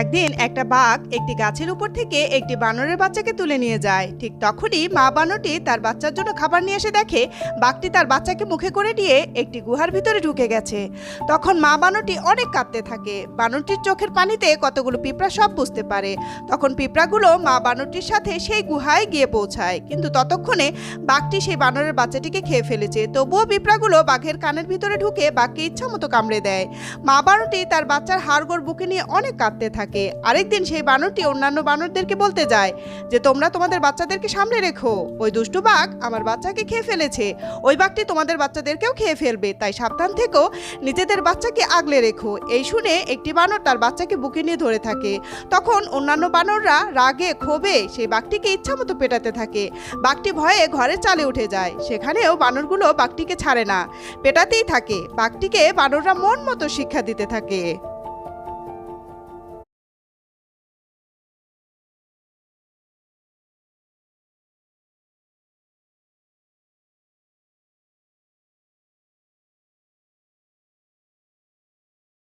একদিন একটা বাঘ একটি গাছের উপর থেকে একটি বানরের বাচ্চাকে তুলে নিয়ে যায়। ঠিক তখনই মা বানরটি তার বাচ্চার জন্য খাবার নিয়ে এসে দেখে বাঘটি তার বাচ্চাকে মুখে করে নিয়ে একটি গুহার ভিতরে ঢুকে গেছে। তখন মা বানরটি অনেক কাঁদতে থাকে। বানরটির চোখের পানিতে কতগুলো পিঁপড়া সব বুঝতে পারে। তখন পিঁপড়াগুলো মা বানরটির সাথে সেই গুহায় গিয়ে পৌঁছায়, কিন্তু ততক্ষণে বাঘটি সেই বানরের বাচ্চাটিকে খেয়ে ফেলেছে। তবুও পিঁপড়াগুলো বাঘের কানের ভিতরে ঢুকে বাঘকে ইচ্ছা মতো কামড়ে দেয়। মা বানরটি তার বাচ্চার হাড়গোড় বুকে নিয়ে অনেক কাঁদতে থাকে। আরেকদিন সেই বানরটি অন্যান্য বানরদেরকে বলতে যায় যে তোমরা তোমাদের বাচ্চাদেরকে সামনে রেখো, ওই দুষ্টু বাঘ আমার বাচ্চাকে খেয়ে ফেলেছে, ওই বাঘটি তোমাদের বাচ্চাদেরকেও খেয়ে ফেলবে, তাই সাবধান থেকো, নিজেদের বাচ্চাকে আগলে রেখো। এই শুনে একটি বানর তার বাচ্চাকে বুকে নিয়ে ধরে থাকে। তখন অন্যান্য বানররা রাগে ক্ষোভে সেই বাঘটিকে ইচ্ছা মতো পেটাতে থাকে। বাঘটি ভয়ে ঘরের চালে উঠে যায়। সেখানেও বানরগুলো বাঘটিকে ছাড়ে না, পেটাতেই থাকে। বাঘটিকে বানররা মন মতো শিক্ষা দিতে থাকে।